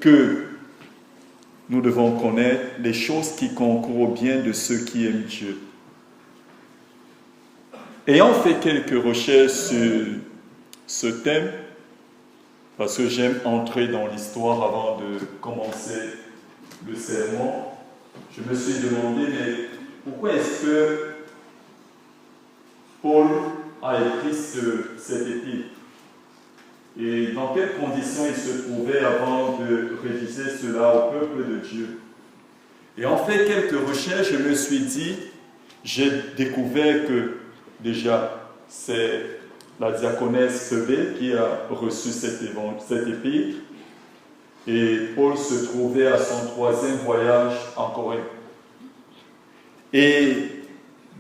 que nous devons connaître les choses qui concourent au bien de ceux qui aiment Dieu. Ayant fait quelques recherches sur ce thème, parce que j'aime entrer dans l'histoire avant de commencer le sermon, je me suis demandé, mais pourquoi est-ce que Paul a écrit cet épître? Et dans quelles conditions il se trouvait avant de rédiger cela au peuple de Dieu? Et en fait, quelques recherches, je me suis dit, j'ai découvert que déjà, c'est la diaconesse Phoebe qui a reçu cet épître. Et Paul se trouvait à son 3e voyage en Corée. Et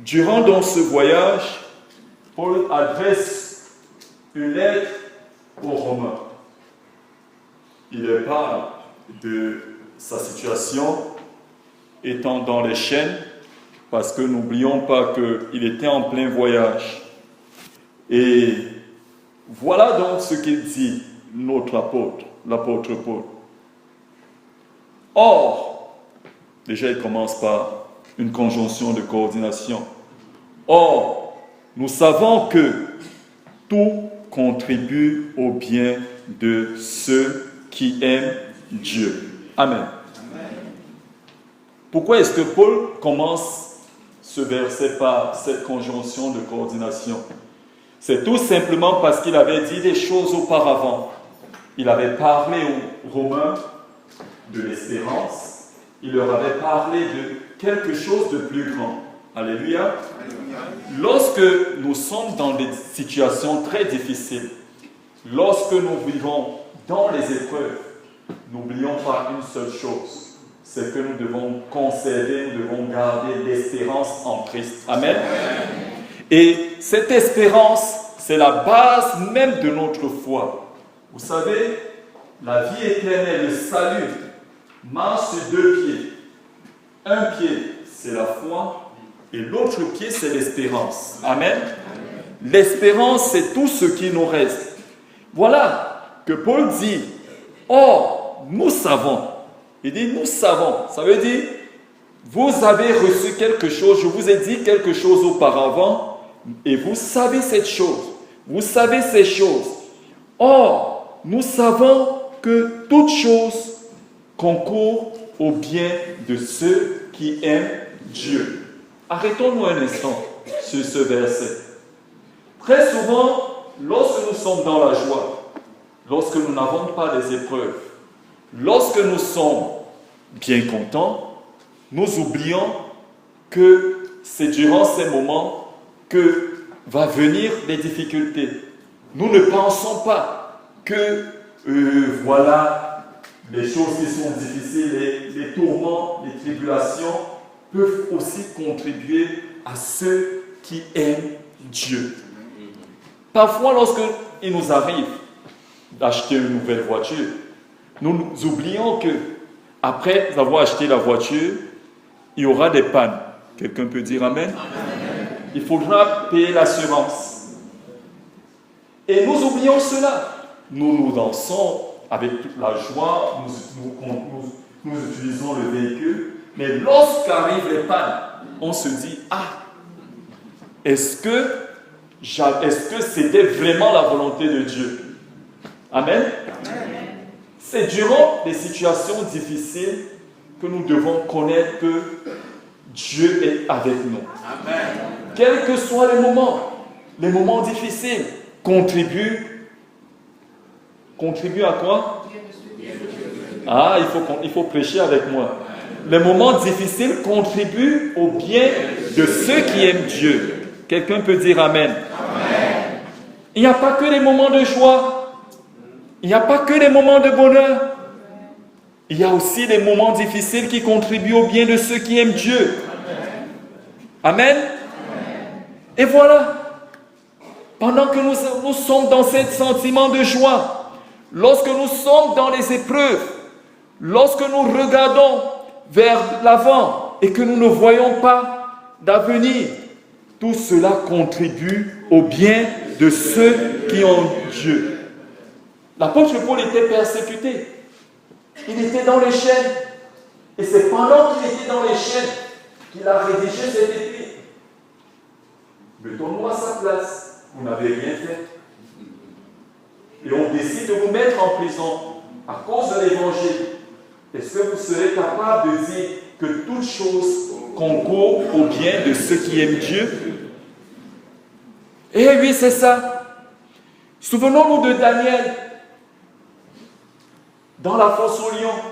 durant dans ce voyage, Paul adresse une lettre aux Romains. Il parle de sa situation étant dans les chaînes, parce que n'oublions pas qu'il était en plein voyage. Et voilà donc ce qu'il dit, notre apôtre, l'apôtre Paul. Or, déjà il commence par une conjonction de coordination. Or, nous savons que tout contribue au bien de ceux qui aiment Dieu. Amen. Pourquoi est-ce que Paul commence ce verset par cette conjonction de coordination? C'est tout simplement parce qu'il avait dit des choses auparavant. Il avait parlé aux Romains de l'espérance. Il leur avait parlé de quelque chose de plus grand. Alléluia. Lorsque nous sommes dans des situations très difficiles, lorsque nous vivons dans les épreuves, n'oublions pas une seule chose, c'est que nous devons conserver, nous devons garder l'espérance en Christ. Amen. Et cette espérance, c'est la base même de notre foi. Vous savez, la vie éternelle, le salut, marche sur 2 pieds. Un pied, c'est la foi, et l'autre pied, c'est l'espérance. Amen. L'espérance, c'est tout ce qui nous reste. Voilà que Paul dit, « Or, nous savons. » Il dit, « Nous savons. » Ça veut dire, vous avez reçu quelque chose, je vous ai dit quelque chose auparavant, et vous savez cette chose. Vous savez ces choses. Or, nous savons que toute chose concourt au bien de ceux qui aiment Dieu. Arrêtons-nous un instant sur ce verset. Très souvent, lorsque nous sommes dans la joie, lorsque nous n'avons pas des épreuves, lorsque nous sommes bien contents, nous oublions que c'est durant ces moments que va venir les difficultés. Nous ne pensons pas que, voilà, les choses qui sont difficiles, les tourments, les tribulations peuvent aussi contribuer à ceux qui aiment Dieu. Parfois, lorsqu'il nous arrive d'acheter une nouvelle voiture, nous oublions que après avoir acheté la voiture, il y aura des pannes. Quelqu'un peut dire Amen? Il faudra payer l'assurance. Et nous oublions cela. Nous dansons avec toute la joie, nous utilisons le véhicule, mais lorsqu'arrivent les pannes, on se dit, est-ce que c'était vraiment la volonté de Dieu? Amen. C'est durant les situations difficiles que nous devons connaître que Dieu est avec nous. Amen. Quels que soient les moments difficiles contribuent à quoi? Il faut prêcher avec moi. Les moments difficiles contribuent au bien de ceux qui aiment Dieu. Quelqu'un peut dire Amen. Amen. Il n'y a pas que les moments de joie. Il n'y a pas que les moments de bonheur. Il y a aussi les moments difficiles qui contribuent au bien de ceux qui aiment Dieu. Amen. Amen. Et voilà. Pendant que nous sommes dans ce sentiment de joie, lorsque nous sommes dans les épreuves, lorsque nous regardons vers l'avant et que nous ne voyons pas d'avenir, tout cela contribue au bien de ceux qui ont Dieu. L'apôtre Paul était persécuté. Il était dans les chaînes. Et c'est pendant qu'il était dans les chaînes qu'il a rédigé cette épître. Mettons-nous à sa place. Vous n'avez rien fait. Et on décide de vous mettre en prison à cause de l'évangile. Est-ce que vous serez capable de dire que toute chose concourt au bien de ceux qui aiment Dieu? Eh oui, c'est ça. Souvenons-nous de Daniel dans la fosse aux lions.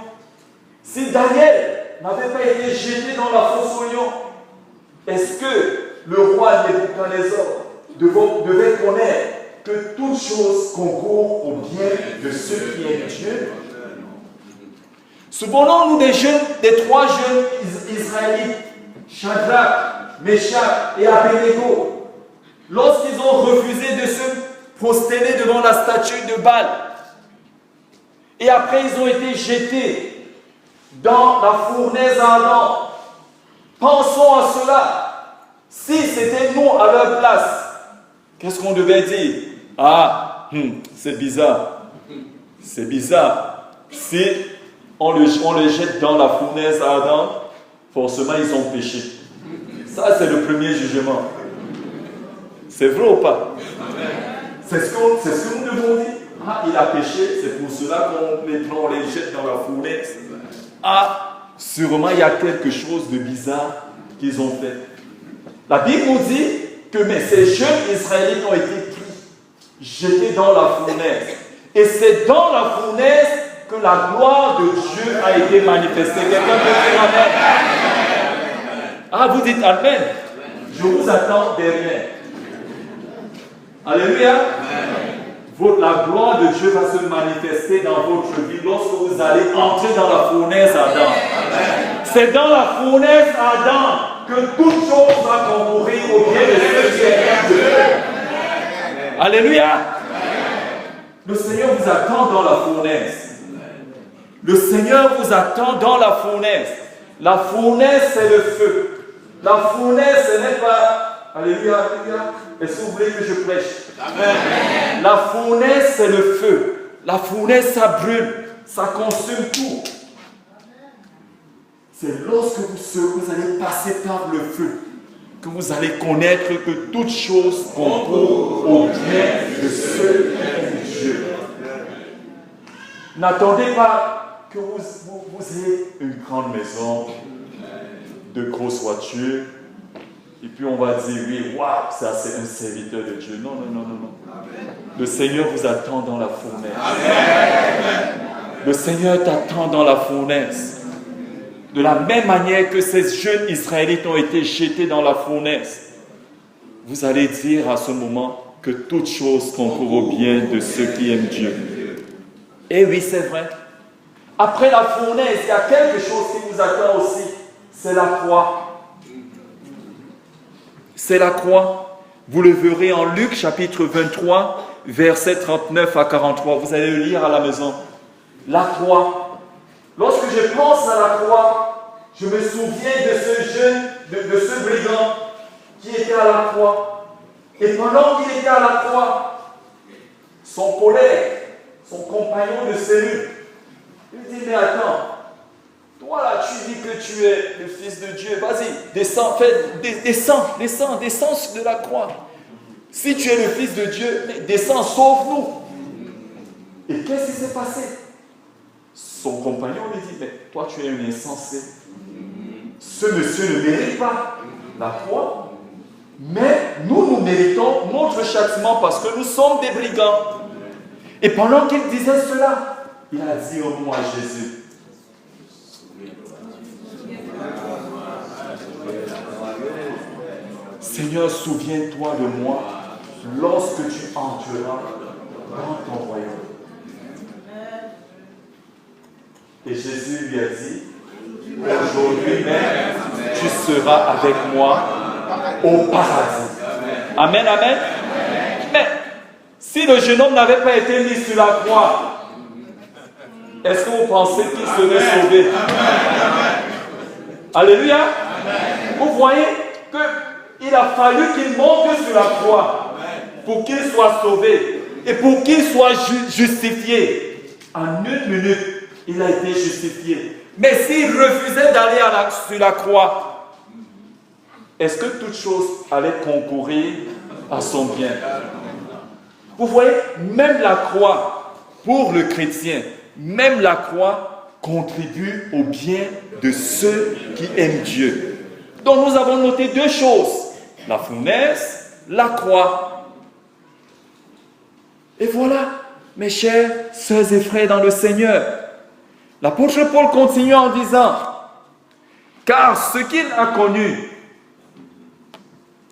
Si Daniel n'avait pas été jeté dans la fosse aux lions, est-ce que le roi Nebuchadnezzar devait connaître que toute chose concourt au bien de ceux qui aiment Dieu? Souvenons-nous des trois jeunes Israélites, Shadrach, Meshach et Abednego, lorsqu'ils ont refusé de se prosterner devant la statue de Baal. Et après, ils ont été jetés dans la fournaise ardente. Pensons à cela. Si c'était nous à leur place, qu'est-ce qu'on devait dire? Ah, c'est bizarre. C'est bizarre. Si on les jette dans la fournaise ardente, forcément ils ont péché. Ça, c'est le premier jugement. C'est vrai ou pas? C'est ce que nous devons dire. Ah, il a péché, c'est pour cela qu'on les jette dans la fournaise. Ah, sûrement il y a quelque chose de bizarre qu'ils ont fait. La Bible nous dit que ces jeunes Israélites ont été pris, jetés dans la fournaise. Et c'est dans la fournaise que la gloire de Dieu a été manifestée. Quelqu'un peut dire Amen? Ah, vous dites Amen? Je vous attends derrière. Alléluia. La gloire de Dieu va se manifester dans votre vie lorsque vous allez entrer dans la fournaise ardente. C'est dans la fournaise ardente que toute chose va concourir au bien de ceux qui aiment Dieu. Alléluia. Le Seigneur vous attend dans la fournaise. Le Seigneur vous attend dans la fournaise. La fournaise, c'est le feu. La fournaise, ce n'est pas... Alléluia, alléluia. Est-ce que vous voulez que je prêche? Amen. La fournaise, c'est le feu. La fournaise, ça brûle. Ça consume tout. C'est lorsque vous allez passer par le feu que vous allez connaître que toute chose concourt au bien de ceux qui aiment Dieu. N'attendez pas que vous ayez une grande maison, de grosses voitures, et puis on va dire, oui, waouh, ça c'est un serviteur de Dieu. Non, non, non, non, non. Le Seigneur vous attend dans la fournaise. Amen. Le Seigneur t'attend dans la fournaise. De la même manière que ces jeunes Israélites ont été jetés dans la fournaise, vous allez dire à ce moment que toute chose concourt au bien de ceux qui aiment Dieu. Et oui, c'est vrai. Après la fournaise, il y a quelque chose qui vous attend aussi. C'est la croix. C'est la croix. Vous le verrez en Luc chapitre 23, versets 39 à 43. Vous allez le lire à la maison. La croix. Lorsque je pense à la croix, je me souviens de ce jeune, de ce brigand qui était à la croix. Et pendant qu'il était à la croix, son collègue, son compagnon de cellule, il dit, mais attends, toi là, tu dis que tu es le Fils de Dieu. Vas-y, descends de la croix. Si tu es le Fils de Dieu, descends, sauve-nous. Et qu'est-ce qui s'est passé? Son compagnon lui dit, mais toi tu es un insensé. Ce monsieur ne mérite pas la croix. Mais nous méritons notre châtiment parce que nous sommes des brigands. Et pendant qu'il disait cela, il a dit au mot à Jésus, Seigneur, souviens-toi de moi lorsque tu entreras dans ton royaume. Et Jésus lui a dit, aujourd'hui même, tu seras avec moi au paradis. Amen, amen. Mais si le jeune homme n'avait pas été mis sur la croix, est-ce que vous pensez qu'il serait sauvé? Alléluia. Vous voyez qu'il a fallu qu'il monte sur la croix pour qu'il soit sauvé et pour qu'il soit justifié. En une minute, il a été justifié. Mais s'il refusait d'aller sur la croix, est-ce que toute chose allait concourir à son bien? Vous voyez, même la croix, pour le chrétien, même la croix contribue au bien de ceux qui aiment Dieu. Donc nous avons noté deux choses, la fournaise, la croix. Et voilà, mes chers sœurs et frères dans le Seigneur, l'apôtre Paul continue en disant, car ce qu'il a connu,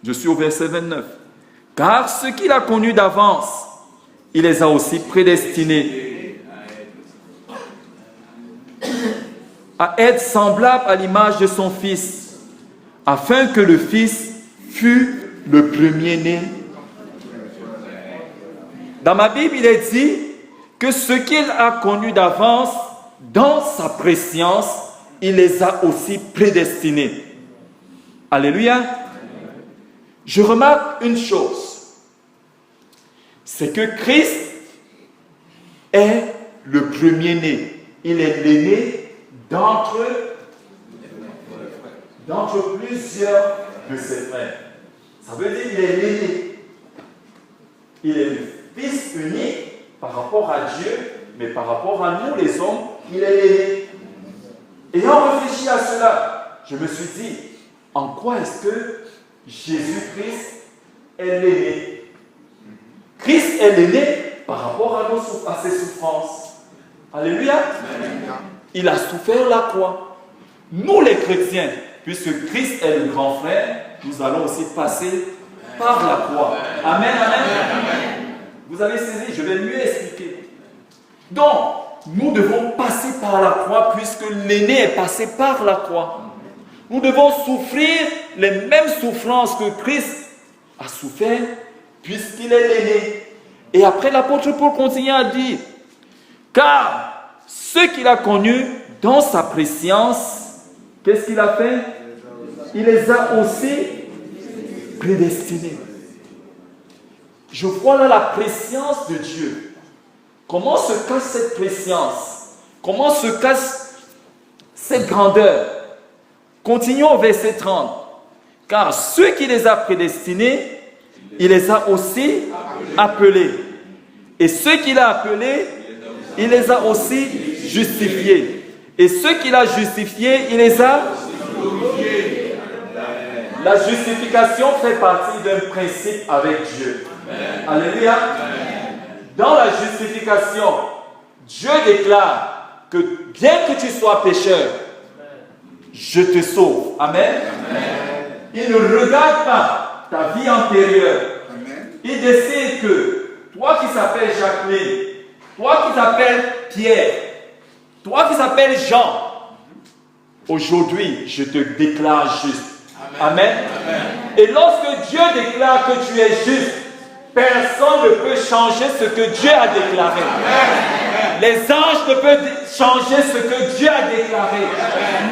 je suis au verset 29, car ce qu'il a connu d'avance, il les a aussi prédestinés à être semblables à l'image de son Fils, afin que le Fils fût le premier-né. Dans ma Bible, il est dit que ce qu'il a connu d'avance, dans sa préscience, il les a aussi prédestinés. Alléluia. Je remarque une chose, c'est que Christ est le premier-né. Il est l'aîné d'entre plusieurs de ses frères. Ça veut dire qu'il est l'aîné. Il est le Fils unique par rapport à Dieu, mais par rapport à nous les hommes, il est l'aîné. Ayant réfléchi à cela, je me suis dit, en quoi est-ce que Jésus-Christ est l'aîné? Christ est l'aîné par rapport à ses souffrances. Alléluia. Il a souffert la croix. Nous les chrétiens, puisque Christ est le grand frère, nous allons aussi passer par la croix. Amen, amen. Vous avez saisi, je vais mieux expliquer. Donc, nous devons passer par la croix puisque l'aîné est passé par la croix. Nous devons souffrir les mêmes souffrances que Christ a souffert puisqu'il est l'aîné. Et après, l'apôtre Paul continue à dire, car ce qu'il a connu dans sa préscience, qu'est-ce qu'il a fait? Il les a aussi prédestinés. Je vois là la préscience de Dieu. Comment se cache cette préscience? Comment se cache cette grandeur? Continuons au verset 30. Car ceux qui les a prédestinés, il les a aussi appelés. Et ceux qu'il a appelés, il les a aussi justifiés. Et ceux qu'il a justifiés, il les a... La justification fait partie d'un principe avec Dieu. Alléluia. Dans la justification, Dieu déclare que bien que tu sois pécheur, je te sauve. Amen. Il ne regarde pas ta vie antérieure. Il décide que toi qui s'appelles Jacqueline, toi qui t'appelles Pierre, toi qui s'appelles Jean, aujourd'hui, je te déclare juste. Amen. Et lorsque Dieu déclare que tu es juste, personne ne peut changer ce que Dieu a déclaré. Les anges ne peuvent changer ce que Dieu a déclaré.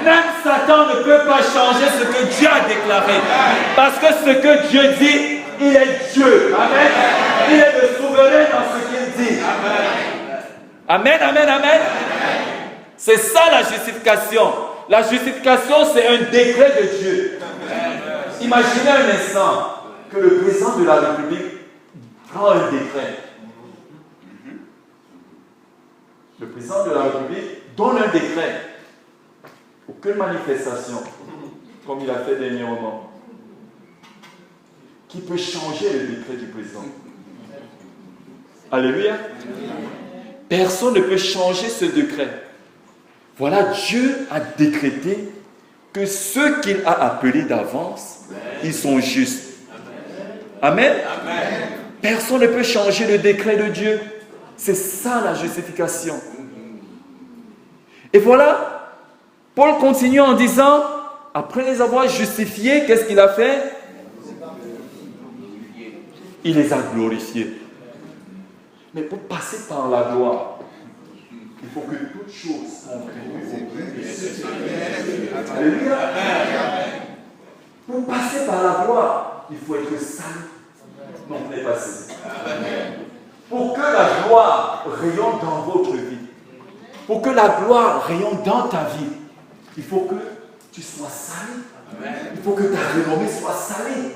Même Satan ne peut pas changer ce que Dieu a déclaré. Parce que ce que Dieu dit, il est Dieu. Amen. Il est le souverain dans ce qu'il dit. Amen, amen, amen. C'est ça la justification. La justification, c'est un décret de Dieu. Imaginez un instant que le président de la République prend un décret. Le président de la République donne un décret. Aucune manifestation, comme il a fait dernièrement, qui peut changer le décret du président. Alléluia. Personne ne peut changer ce décret. Voilà, Dieu a décrété que ceux qu'il a appelés d'avance, ils sont justes. Amen. Personne ne peut changer le décret de Dieu. C'est ça la justification. Et voilà, Paul continue en disant, après les avoir justifiés, qu'est-ce qu'il a fait? Il les a glorifiés. Mais pour passer par la gloire, il faut que toute chose contribue. Alléluia. Pour passer par la gloire, il faut être salut. Non, vous n'êtes pas salut. Pour que la gloire rayonne dans votre vie, pour que la gloire rayonne dans ta vie, il faut que tu sois salé. Il faut que ta renommée soit salée.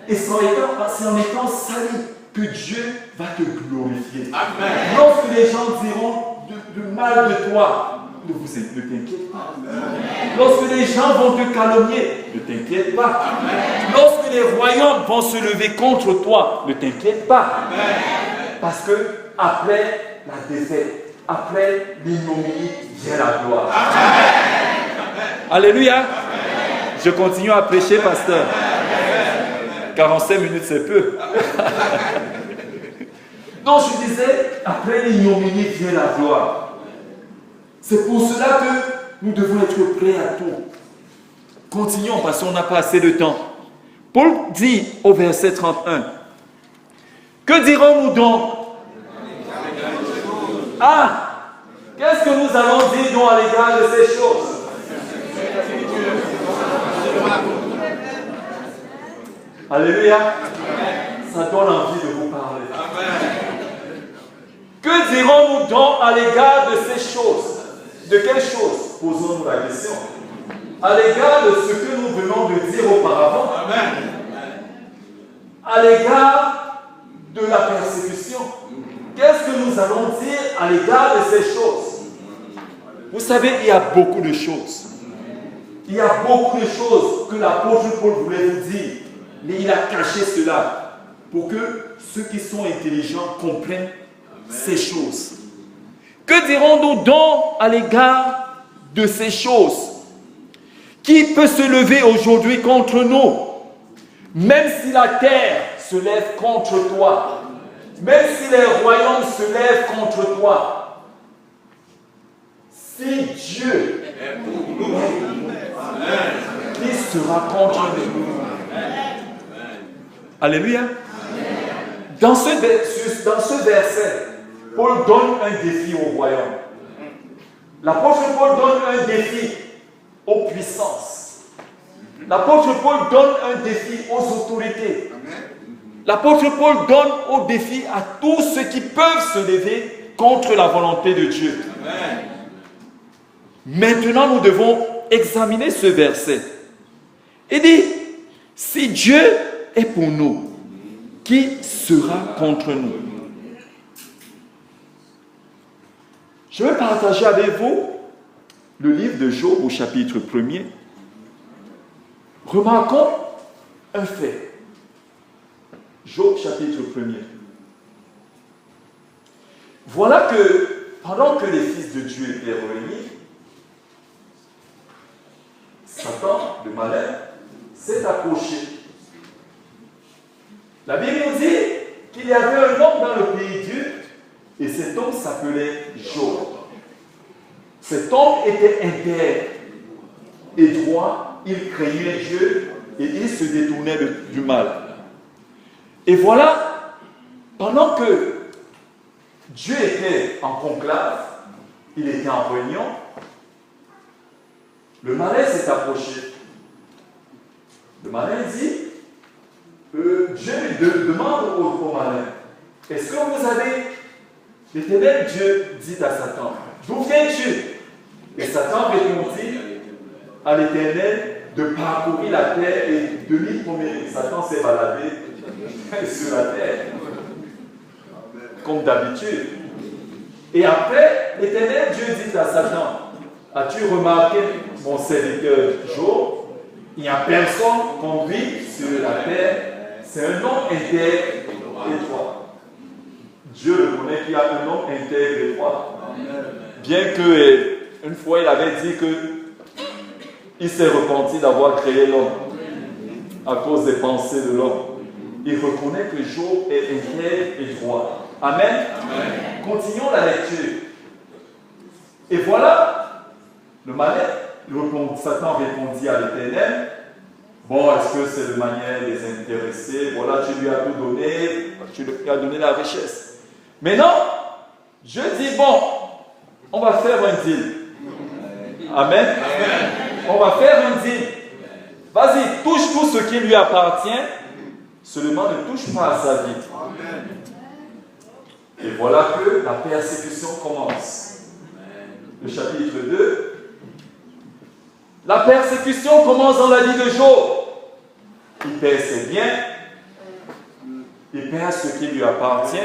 Et c'est en étant salé que Dieu va te glorifier. Amen. Lorsque les gens diront du mal de toi, ne t'inquiète pas. Amen. Lorsque les gens vont te calomnier, ne t'inquiète pas. Amen. Lorsque les royaumes vont se lever contre toi, ne t'inquiète pas. Amen. Parce que après la défaite, après l'ignominie, vient la gloire. Amen. Alléluia. Amen. Je continue à prêcher, pasteur. 45 minutes, c'est peu. Donc, je disais, après l'ignominie vient la gloire. C'est pour cela que nous devons être prêts à tout. Continuons, parce qu'on n'a pas assez de temps. Paul dit au verset 31, que dirons-nous donc? Ah, qu'est-ce que nous allons dire donc à l'égard de ces choses? Alléluia. Ça donne envie de vous parler. Amen. Que dirons-nous donc à l'égard de ces choses? De quelles choses? Posons-nous la question. À l'égard de ce que nous venons de dire auparavant. Amen. À l'égard de la persécution. Qu'est-ce que nous allons dire à l'égard de ces choses? Vous savez, il y a beaucoup de choses. Il y a beaucoup de choses que l'apôtre Paul voulait vous dire. Mais il a caché cela pour que ceux qui sont intelligents comprennent ces choses. Que dirons-nous donc à l'égard de ces choses? Qui peut se lever aujourd'hui contre nous? Même si la terre se lève contre toi, même si les royaumes se lèvent contre toi, si Dieu est pour nous, qui sera contre nous? Alléluia. Dans ce verset, Paul donne un défi au royaume. L'apôtre Paul donne un défi aux puissances. L'apôtre Paul donne un défi aux autorités. L'apôtre Paul donne un défi à tous ceux qui peuvent se lever contre la volonté de Dieu. Maintenant, nous devons examiner ce verset. Il dit, si Dieu est pour nous, qui sera contre nous? Je vais partager avec vous le livre de Job au chapitre 1er. Remarquons un fait. Job chapitre 1er. Voilà que pendant que les fils de Dieu étaient réunis, Satan, le malin, s'est approché. La Bible nous dit qu'il y avait un homme dans le pays d'Ur et cet homme s'appelait Job. Cet homme était intègre et droit, il craignait Dieu et il se détournait du mal. Et voilà, pendant que Dieu était en conclave, il était en réunion, le malin s'est approché. Le malin dit, Dieu demande au malin, est-ce que vous avez, l'Éternel Dieu dit à Satan, d'où viens-tu? Et Satan répondit à l'Éternel de parcourir la terre et de l'y promener. Satan s'est baladé sur la terre, comme d'habitude. Et après, l'Éternel Dieu dit à Satan, as-tu remarqué mon serviteur Job? Il n'y a personne qu'on vit sur la terre. C'est un homme intègre et droit. Dieu le connaît qu'il y a un homme intègre et droit. Bien que une fois il avait dit que il s'est repenti d'avoir créé l'homme à cause des pensées de l'homme. Il reconnaît que Job est intègre et droit. Amen. Amen. Continuons la lecture. Et voilà, le malin, Satan répondit à l'Éternel. Bon, est-ce que c'est de manière désintéressée? Voilà, tu lui as tout donné, tu lui as donné la richesse. Mais non, je dis, bon, on va faire un deal. Amen. Amen. On va faire un deal. Vas-y, touche tout ce qui lui appartient, seulement ne touche pas à sa vie. Et voilà que la persécution commence. le chapitre 2. La persécution commence dans la vie de Job. Il perd ses biens, il perd ce qui lui appartient,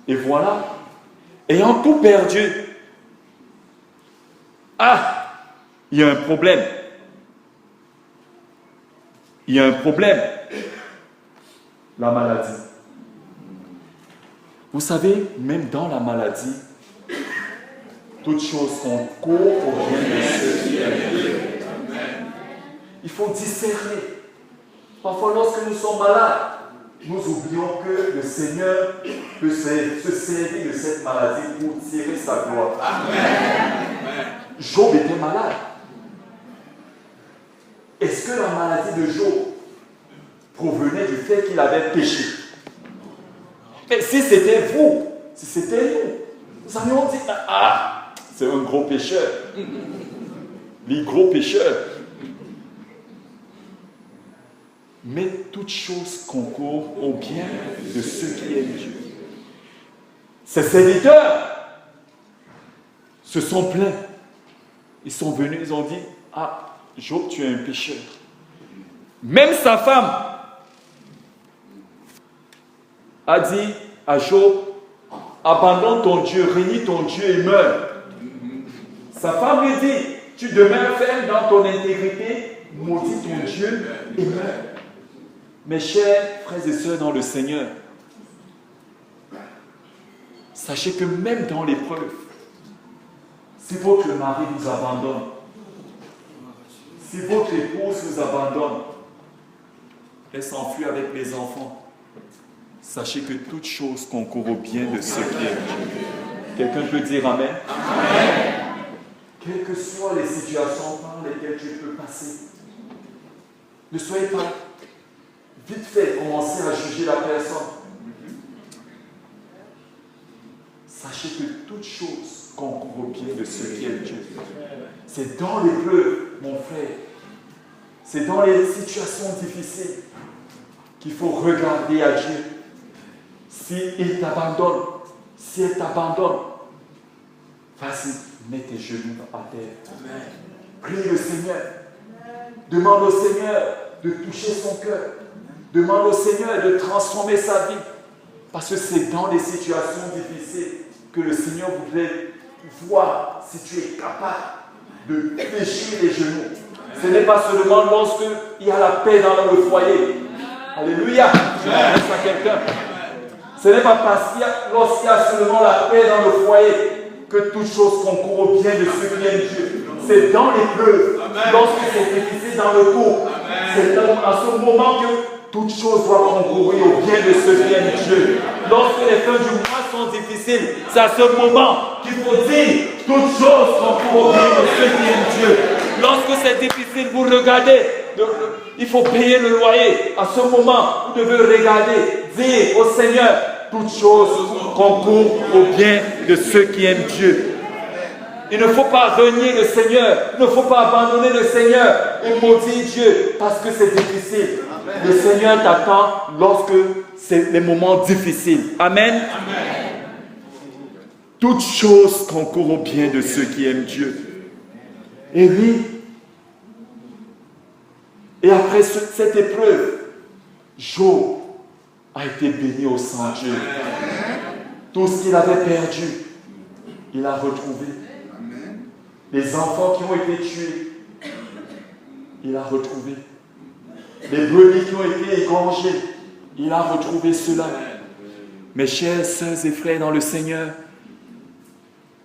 et voilà, ayant tout perdu, il y a un problème. Il y a un problème. La maladie. Vous savez, même dans la maladie, toutes choses concourent au bien de ceux qui aiment Dieu. Il faut discerner. Parfois, lorsque nous sommes malades, nous oublions que le Seigneur peut se servir de cette maladie pour tirer sa gloire. Amen. Job était malade. Est-ce que la maladie de Job provenait du fait qu'il avait péché? Mais si c'était vous, si c'était nous allions dire, c'est un gros pécheur. Les gros pécheurs. Mais toutes choses concourent au bien de ceux qui aiment Dieu. Ses serviteurs se sont plaints. Ils sont venus, ils ont dit, Job, tu es un pécheur. Même sa femme a dit à Job, abandonne ton Dieu, réunis ton Dieu et meurs. Sa femme lui dit, tu demeures ferme dans ton intégrité, maudis ton Dieu et meurs. Mes chers frères et sœurs dans le Seigneur, sachez que même dans l'épreuve, si votre mari vous abandonne, si votre épouse vous abandonne, elle s'enfuit avec les enfants, sachez que toute chose concourt au bien de ceux qui aiment Dieu. Quelqu'un peut dire Amen? Amen. Quelles que soient les situations par lesquelles tu peux passer, ne soyez pas vite fait commencer à juger la personne. Sachez que toute chose concourt au bien de ceux qui aiment Dieu. C'est dans l'épreuve, mon frère, c'est dans les situations difficiles qu'il faut regarder à Dieu. S'il t'abandonne, si elle t'abandonne, vas-y, mets tes genoux à terre. Prie le Seigneur. Demande au Seigneur de toucher son cœur. Demande au Seigneur de transformer sa vie. Parce que c'est dans les situations difficiles que le Seigneur voudrait voir si tu es capable de fléchir les genoux. Ce n'est pas seulement lorsqu'il y a la paix dans le foyer. Alléluia. Je m'adresse à quelqu'un. Ce n'est pas parce lorsqu'il y a seulement la paix dans le foyer que toute chose concourt au bien de ceux qui aiment Dieu. C'est dans l'épreuve, lorsque c'est difficile dans le couple, c'est à ce moment que toute chose doit concourir au bien de ceux qui aiment Dieu. Lorsque les fins du mois sont difficiles, c'est à ce moment qu'il faut dire toute chose concourt au bien de ceux qui aiment Dieu. Lorsque c'est difficile, vous regardez, il faut payer le loyer. À ce moment, vous devez regarder, dire au Seigneur, toute chose concourt au bien de ceux qui aiment Dieu. Il ne faut pas renier le Seigneur, il ne faut pas abandonner le Seigneur et maudire Dieu parce que c'est difficile. Le Seigneur t'attend lorsque c'est les moments difficiles. Amen. Amen. Toute chose concourt au bien de ceux qui aiment Dieu. Et oui, et après cette épreuve, Job a été béni au sang Dieu. Tout ce qu'il avait perdu, il a retrouvé. Les enfants qui ont été tués, il a retrouvé. Les brebis qui ont été égorgées, il a retrouvé cela. Mes chers sœurs et frères dans le Seigneur,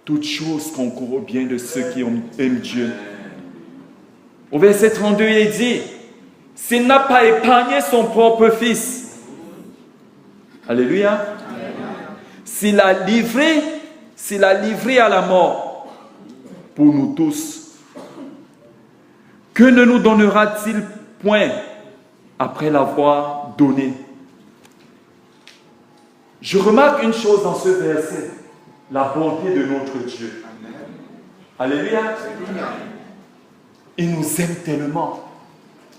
toute chose concourt au bien de ceux qui aiment Dieu. Au verset 32, il dit, s'il n'a pas épargné son propre fils, alléluia, s'il l'a livré à la mort pour nous tous, que ne nous donnera-t-il point après l'avoir donné? Je remarque une chose dans ce verset, la bonté de notre Dieu. Alléluia. Il nous aime tellement.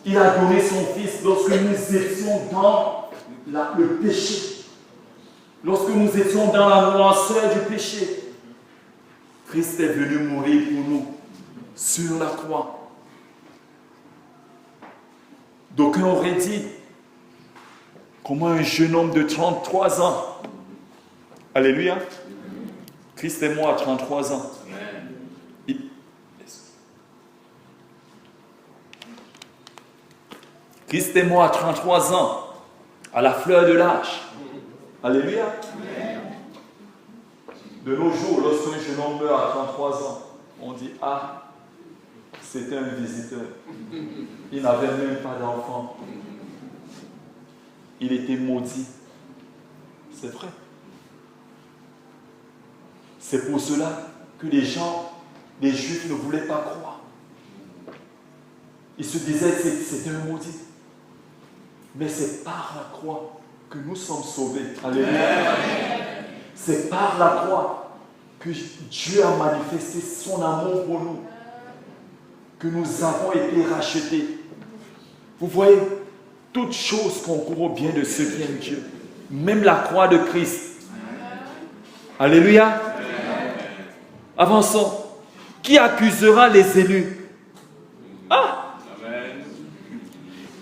Il a donné son Fils lorsque nous étions dans le péché. Lorsque nous étions dans la noirceur du péché. Christ est venu mourir pour nous sur la croix. D'aucuns auraient dit, comment un jeune homme de 33 ans, alléluia, Christ est mort à 33 ans. Christ est mort à 33 ans, à la fleur de l'âge. Alléluia. De nos jours, lorsqu'un jeune homme meurt à 33 ans, on dit, ah, c'était un visiteur. Il n'avait même pas d'enfant. Il était maudit. C'est vrai. C'est pour cela que les Juifs ne voulaient pas croire. Ils se disaient que c'était un maudit. Mais c'est par la croix que nous sommes sauvés. Alléluia. C'est par la croix que Dieu a manifesté son amour pour nous. Que nous avons été rachetés. Vous voyez, toute chose concourt au bien de ceux qui aiment Dieu. Même la croix de Christ. Alléluia. Avançons. Qui accusera les élus? Ah!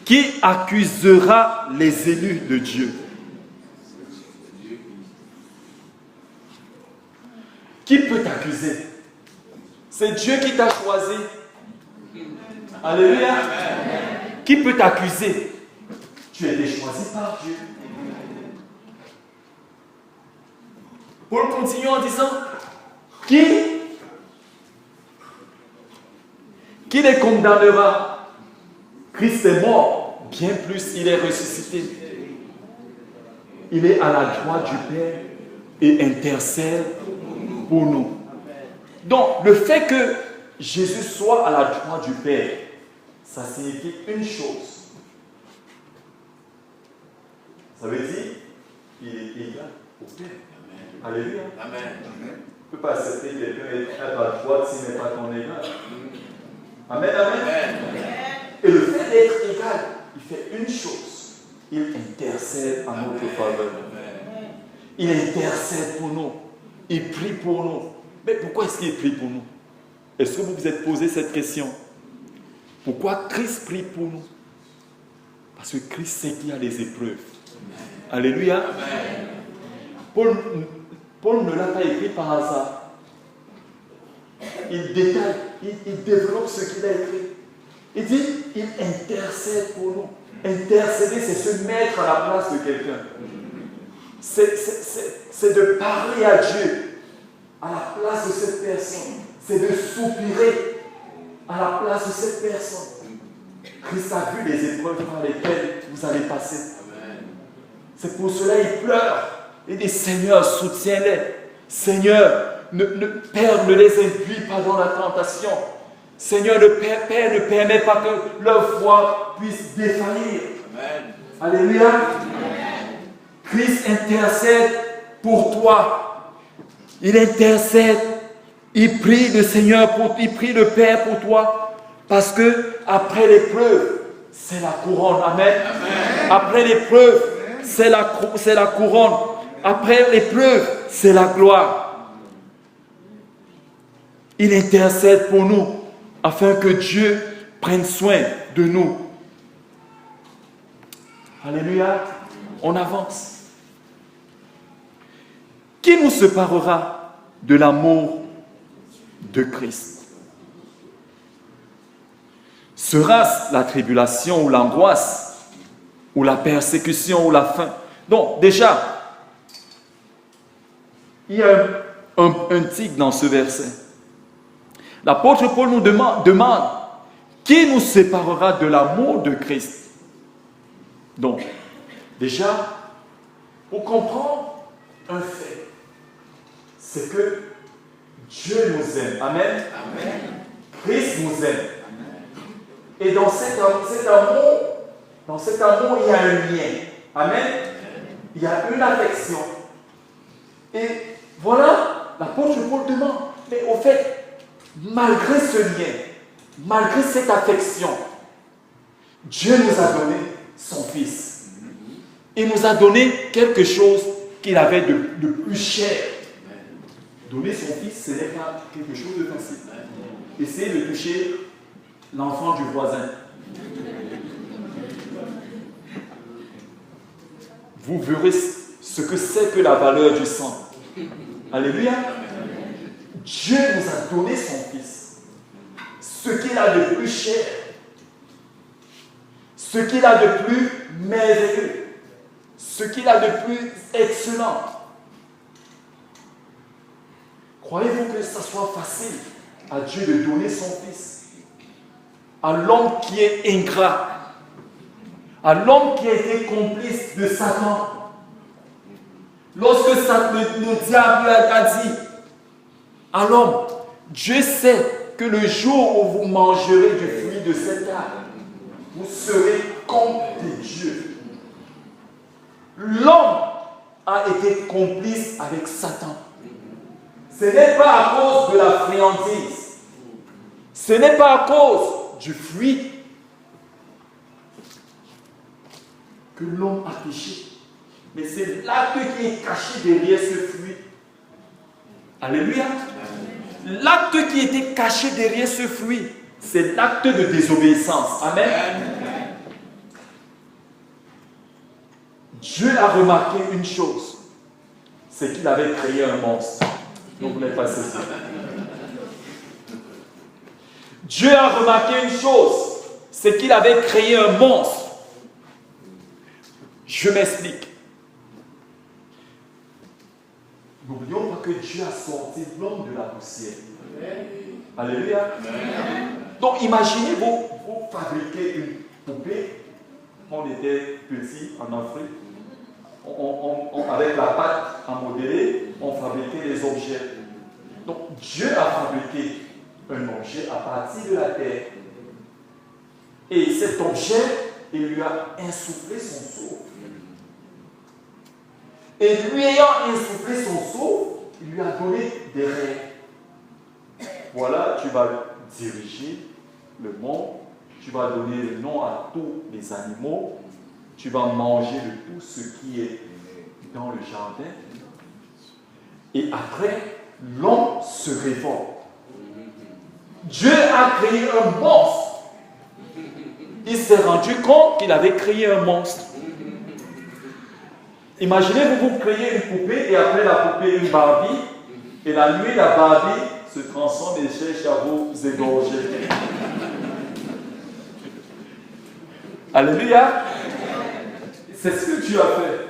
Qui accusera les élus de Dieu? Qui peut t'accuser? C'est Dieu qui t'a choisi. Alléluia. Qui peut t'accuser? Tu as été choisi par Dieu. Paul continue en disant, qui les condamnera? Christ est mort, bien plus il est ressuscité. Il est à la droite du Père et intercède pour nous. Donc, le fait que Jésus soit à la droite du Père, ça signifie une chose. Ça veut dire qu'il est égal au Père. Alléluia. Amen. Tu ne peux pas accepter quelqu'un être à ta droite s'il n'est pas ton égal. Amen, amen. Et le fait d'être égal, il fait une chose. Il intercède en notre faveur. Il intercède pour nous. Il prie pour nous. Mais pourquoi est-ce qu'il prie pour nous? Est-ce que vous vous êtes posé cette question? Pourquoi Christ prie pour nous? Parce que Christ sait qu'il y a des épreuves. Alléluia. Paul ne l'a pas écrit par hasard. Il détaille, il développe ce qu'il a écrit. Il dit, il intercède pour nous. Intercéder, c'est se mettre à la place de quelqu'un. C'est de parler à Dieu à la place de cette personne. C'est de soupirer à la place de cette personne. Christ a vu les épreuves par lesquelles vous allez passer. C'est pour cela qu'il pleure. Il dit, Seigneur, soutiens-les. Seigneur, Père, ne les induis pas dans la tentation. Seigneur, Père, ne permet pas que leur foi puisse défaillir. Amen. Alléluia. Amen. Christ intercède pour toi. Il intercède. Il prie le Seigneur, il prie le Père pour toi. Parce que après l'épreuve, c'est la couronne. Amen. Amen. Après l'épreuve, c'est la couronne. Après l'épreuve, c'est la gloire. Il intercède pour nous afin que Dieu prenne soin de nous. Alléluia. On avance. Qui nous séparera de l'amour de Christ? Sera-ce la tribulation ou l'angoisse ou la persécution ou la faim? Donc déjà, il y a un tic dans ce verset. L'apôtre Paul nous demande qui nous séparera de l'amour de Christ? Donc, déjà, pour comprendre un fait, c'est que Dieu nous aime. Amen. Amen. Christ nous aime. Amen. Et dans cet amour, il y a un lien. Amen. Il y a une affection. Et voilà, l'apôtre Paul demande, mais au fait, malgré ce lien, malgré cette affection, Dieu nous a donné son Fils. Il nous a donné quelque chose qu'il avait de plus cher. donner son fils, ce n'est pas quelque chose de facile. Essayez de toucher l'enfant du voisin. Vous verrez ce que c'est que la valeur du sang. Alléluia. Dieu nous a donné son fils. Ce qu'il a de plus cher. Ce qu'il a de plus merveilleux. Ce qu'il a de plus excellent. Croyez-vous que ça soit facile à Dieu de donner son fils? À l'homme qui est ingrat. À l'homme qui a été complice de Satan. Lorsque le diable a dit à l'homme, Dieu sait que le jour où vous mangerez du fruit de cet arbre, vous serez contre Dieu. L'homme a été complice avec Satan. Ce n'est pas à cause de la friandise. Ce n'est pas à cause du fruit que l'homme a péché. Mais c'est l'acte qui est caché derrière ce fruit. Alléluia. L'acte qui était caché derrière ce fruit, c'est l'acte de désobéissance. Amen. Dieu a remarqué une chose, c'est qu'il avait créé un monstre. Donc vous n'êtes pas saisi. Dieu a remarqué une chose, c'est qu'il avait créé un monstre. Je m'explique. N'oublions pas que Dieu a sorti l'homme de la poussière. Alléluia. Donc imaginez, vous fabriquez une poupée. On était petits en Afrique. Avec la pâte à modeler, on fabriquait des objets. Donc Dieu a fabriqué un objet à partir de la terre. Et cet objet, il lui a insufflé son souffle. Et lui ayant insufflé son souffle, il lui a donné des rêves. Voilà, tu vas diriger le monde, tu vas donner le nom à tous les animaux, tu vas manger de tout ce qui est dans le jardin. Et après, l'homme se révolte. Dieu a créé un monstre. Il s'est rendu compte qu'il avait créé un monstre. Imaginez, vous créez une poupée et après la poupée une Barbie. Et la nuit, la Barbie se transforme et cherche à vous égorger. Alléluia. C'est ce que Dieu a fait.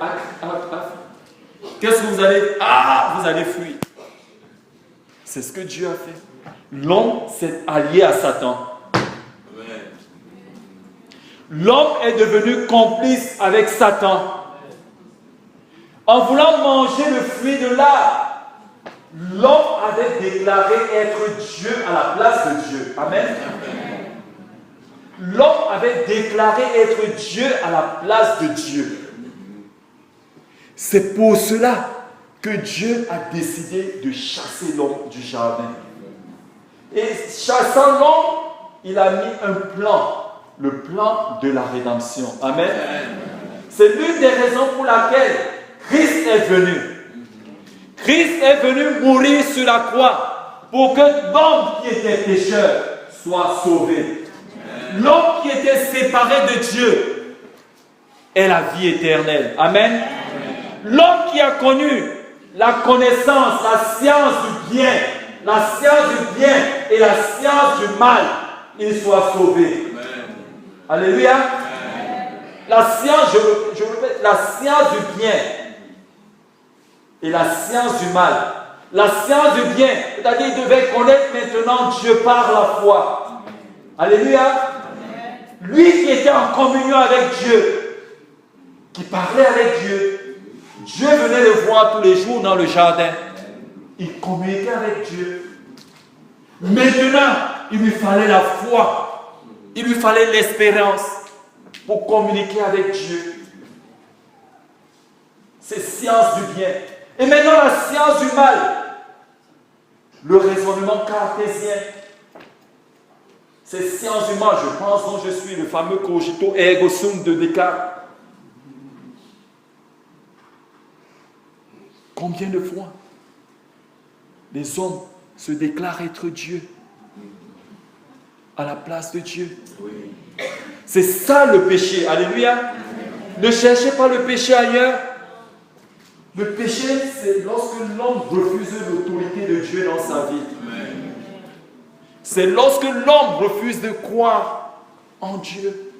Qu'est-ce que vous allez... vous allez fuir. C'est ce que Dieu a fait. L'homme s'est allié à Satan. L'homme est devenu complice avec Satan. En voulant manger le fruit de l'arbre, l'homme avait déclaré être Dieu à la place de Dieu. Amen. L'homme avait déclaré être Dieu à la place de Dieu. C'est pour cela que Dieu a décidé de chasser l'homme du jardin. Et chassant l'homme, il a mis un plan, le plan de la rédemption. Amen. C'est l'une des raisons pour laquelle Christ est venu. Christ est venu mourir sur la croix pour que l'homme qui était pécheur soit sauvé. L'homme qui était séparé de Dieu ait la vie éternelle. Amen. L'homme qui a connu la connaissance, la science du bien, la science du bien et la science du mal, il soit sauvé. Alléluia. La science, je répète, la science du bien et la science du mal. La science du bien, c'est-à-dire il devait connaître maintenant Dieu par la foi. Alléluia. Lui qui était en communion avec Dieu, qui parlait avec Dieu, Dieu venait le voir tous les jours dans le jardin. Il communiquait avec Dieu. Maintenant, il lui fallait la foi. Il lui fallait l'espérance pour communiquer avec Dieu. C'est science du bien. Et maintenant, la science du mal. Le raisonnement cartésien. C'est science du mal. Je pense dont je suis le fameux cogito ergo sum de Descartes. Combien de fois les hommes se déclarent être Dieu à la place de Dieu. C'est ça le péché. Alléluia. Ne cherchez pas le péché ailleurs. Le péché, c'est lorsque l'homme refuse l'autorité de Dieu dans sa vie. C'est lorsque l'homme refuse de croire en Dieu.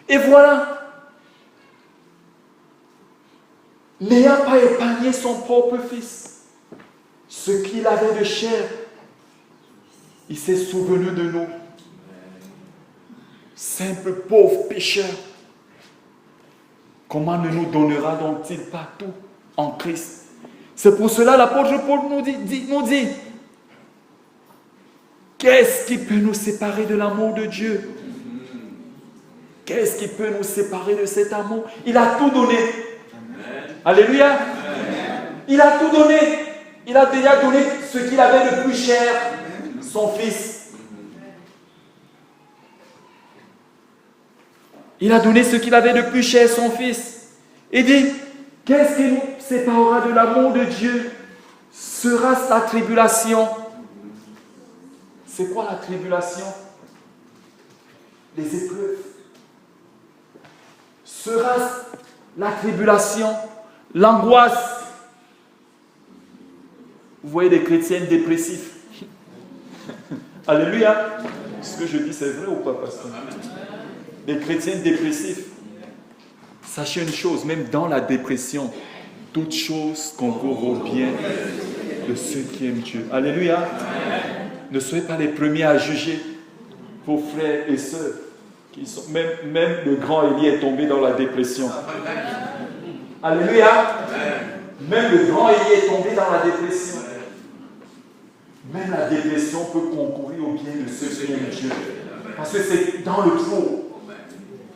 Et voilà. N'ayant pas épargné son propre fils, ce qu'il avait de chair, il s'est souvenu de nous. Simples pauvres pécheurs. Comment ne nous donnera donc-il pas tout en Christ? C'est pour cela l'apôtre Paul nous dit, qu'est-ce qui peut nous séparer de l'amour de Dieu? Qu'est-ce qui peut nous séparer de cet amour? Il a tout donné. Alléluia. Il a tout donné. Il a déjà donné ce qu'il avait de plus cher, son fils. Il a donné ce qu'il avait de plus cher, son fils. Il dit, qu'est-ce qui nous séparera de l'amour de Dieu? Sera-ce la tribulation? C'est quoi la tribulation? Les épreuves. Sera-ce la tribulation? L'angoisse? Vous voyez des chrétiens dépressifs. Alléluia. Ce que je dis, c'est vrai ou pas, pasteur? Des chrétiens dépressifs. Sachez une chose, même dans la dépression, toute chose concourt au bien de ceux qui aiment Dieu. Alléluia. Ne soyez pas les premiers à juger vos frères et sœurs. Même le grand Élie est tombé dans la dépression. Alléluia. Même le grand Élie est tombé dans la dépression. Même la dépression peut concourir au bien de ceux qui aiment Dieu. Parce que c'est dans le trou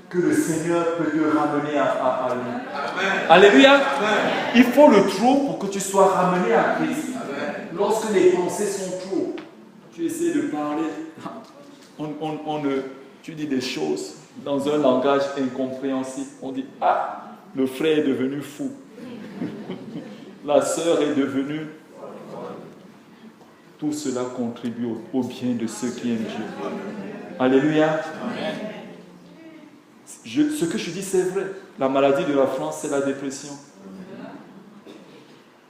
que le Seigneur peut te ramener à lui. Alléluia. Il faut le trou pour que tu sois ramené à Christ. Lorsque les pensées sont trop, tu essaies de parler, tu dis des choses dans un langage incompréhensible. On dit, ah, le frère est devenu fou. La sœur est devenue... Tout cela contribue au bien de ceux qui aiment Dieu. Alléluia. Ce que je dis, c'est vrai. La maladie de la France, c'est la dépression.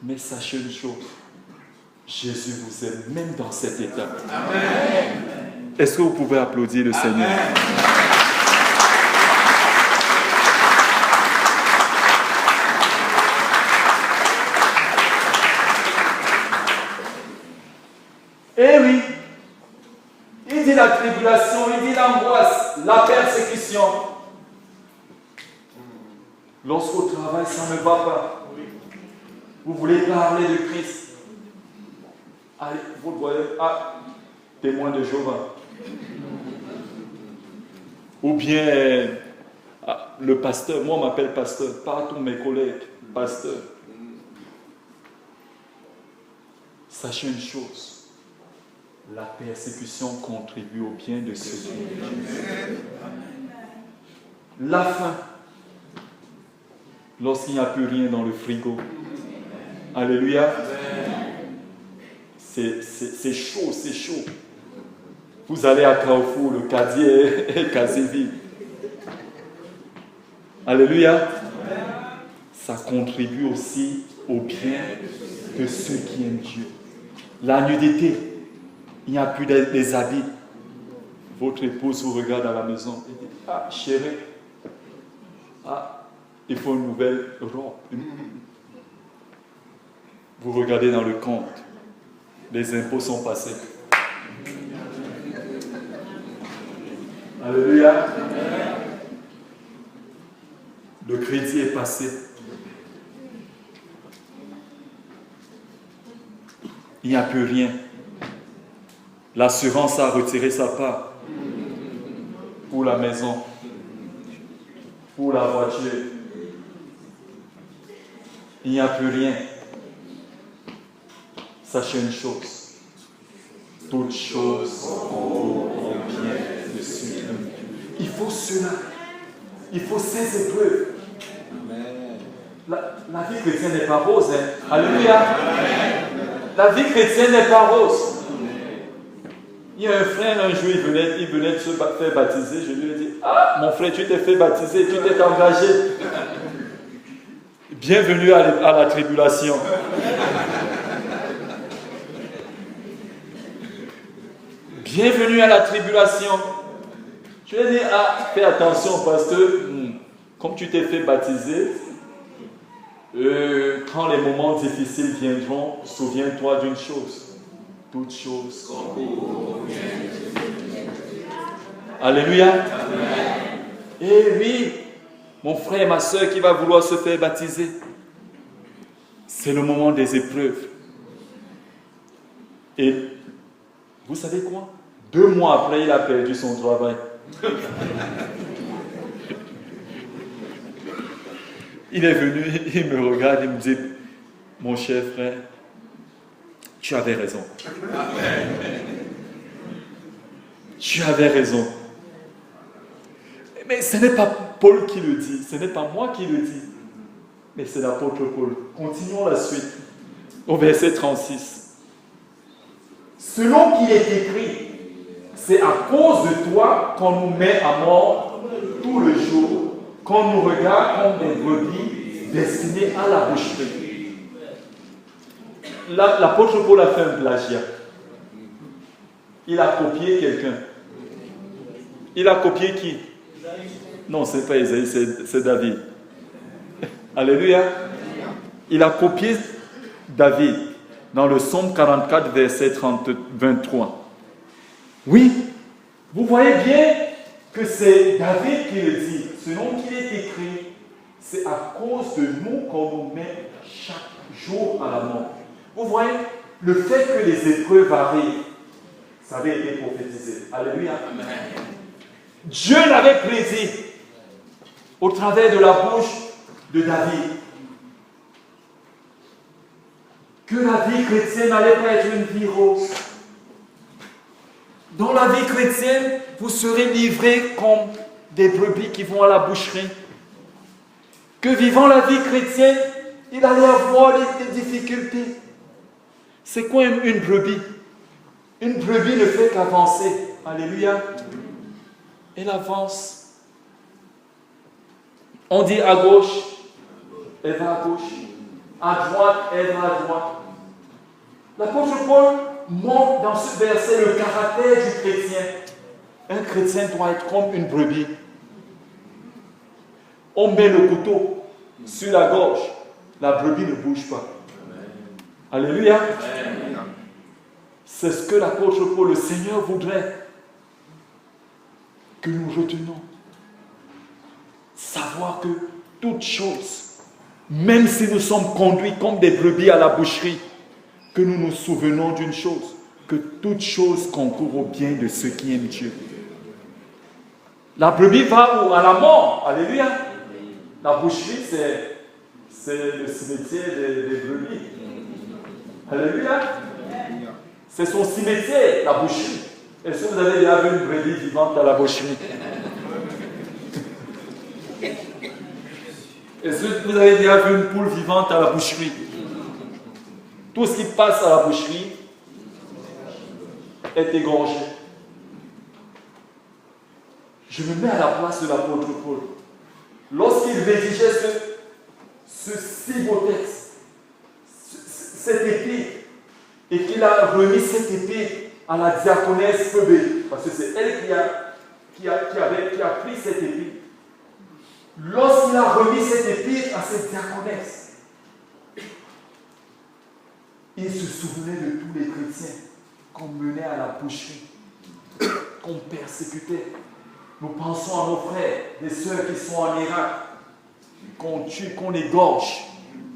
Mais sachez une chose. Jésus vous aime même dans cet état. Est-ce que vous pouvez applaudir le Seigneur? Eh oui, il dit la tribulation, il dit l'angoisse, la persécution. Lorsqu'au travail, ça ne va pas. Vous voulez parler de Christ. Allez, vous le voyez, ah, témoin de Jéhovah. Ou bien, le pasteur, moi on m'appelle pasteur, pas tous mes collègues, pasteur. Sachez une chose. La persécution contribue au bien de ceux qui aiment Dieu. La faim, lorsqu'il n'y a plus rien dans le frigo. Alléluia. C'est chaud, c'est chaud. Vous allez à Carrefour, le casier est quasi vide. Alléluia. Ça contribue aussi au bien de ceux qui aiment Dieu. La nudité. Il n'y a plus des habits. Votre épouse vous regarde à la maison et dit, ah, chérie, ah, il faut une nouvelle robe. Vous regardez dans le compte. Les impôts sont passés. Alléluia. Le crédit est passé. Il n'y a plus rien. L'assurance a retiré sa part pour la maison, pour la voiture. Il n'y a plus rien. Sachez une chose. Toutes choses concourent au bien de ceux qui aiment Dieu. Il faut cela. Il faut ces épreuves. La vie chrétienne n'est pas rose. Hein? Alléluia. La vie chrétienne n'est pas rose. Il y a un frère, un jour, il venait de se faire baptiser. Je lui ai dit, ah, mon frère, tu t'es fait baptiser, tu t'es engagé. Bienvenue à la tribulation. Bienvenue à la tribulation. Je lui ai dit, ah, fais attention parce que, comme tu t'es fait baptiser, quand les moments difficiles viendront, souviens-toi d'une chose. Toutes choses. Alléluia. Eh oui, mon frère, ma soeur qui va vouloir se faire baptiser, c'est le moment des épreuves. Et vous savez quoi? 2 mois après, il a perdu son travail. Il est venu, il me regarde, il me dit, mon cher frère, tu avais raison. Tu avais raison. Mais ce n'est pas Paul qui le dit, ce n'est pas moi qui le dis, mais c'est l'apôtre Paul. Continuons la suite, au verset 36. Selon qu'il est écrit, c'est à cause de toi qu'on nous met à mort tout le jour, qu'on nous regarde comme des brebis destinées à la boucherie. L'apôtre Paul a fait un plagiat. Il a copié quelqu'un. Il a copié qui? Non, ce n'est pas Isaïe, c'est David. Alléluia. Il a copié David dans le psaume 44, verset 23. Oui, vous voyez bien que c'est David qui le dit. Selon qu'il est écrit, c'est à cause de nous qu'on nous met chaque jour à la mort. Vous voyez, le fait que les épreuves arrivent, ça avait été prophétisé. Alléluia. Amen. Dieu l'avait prédit au travers de la bouche de David que la vie chrétienne n'allait pas être une vie rose. Dans la vie chrétienne, vous serez livrés comme des brebis qui vont à la boucherie. Que vivant la vie chrétienne, il allait avoir des difficultés. C'est quoi une brebis? Une brebis ne fait qu'avancer. Alléluia. Elle avance. On dit à gauche, elle va à gauche. À droite, elle va à droite. L'apôtre Paul montre dans ce verset le caractère du chrétien. Un chrétien doit être comme une brebis. On met le couteau sur la gorge. La brebis ne bouge pas. Alléluia. C'est ce que l'apôtre Paul, le Seigneur voudrait que nous retenions. Savoir que toute chose, même si nous sommes conduits comme des brebis à la boucherie, que nous nous souvenons d'une chose, que toute chose concourt au bien de ceux qui aiment Dieu. La brebis va où? À la mort. Alléluia. La boucherie, c'est le cimetière des brebis. Alléluia. C'est son cimetière, la boucherie. Est-ce que vous avez déjà vu une brebis vivante à la boucherie? Est-ce que vous avez déjà vu une poule vivante à la boucherie? Tout ce qui passe à la boucherie est égorgé. Je me mets à la place de l'apôtre Paul. Lorsqu'il rédigeait ce si beau texte, cette épître, et qu'il a remis cette épître à la diaconesse Phoebe, parce que c'est elle qui a pris cette épître. Lorsqu'il a remis cette épître à cette diaconesse, il se souvenait de tous les chrétiens qu'on menait à la boucherie, qu'on persécutait. Nous pensons à nos frères, des sœurs qui sont en Irak, qu'on tue, qu'on égorge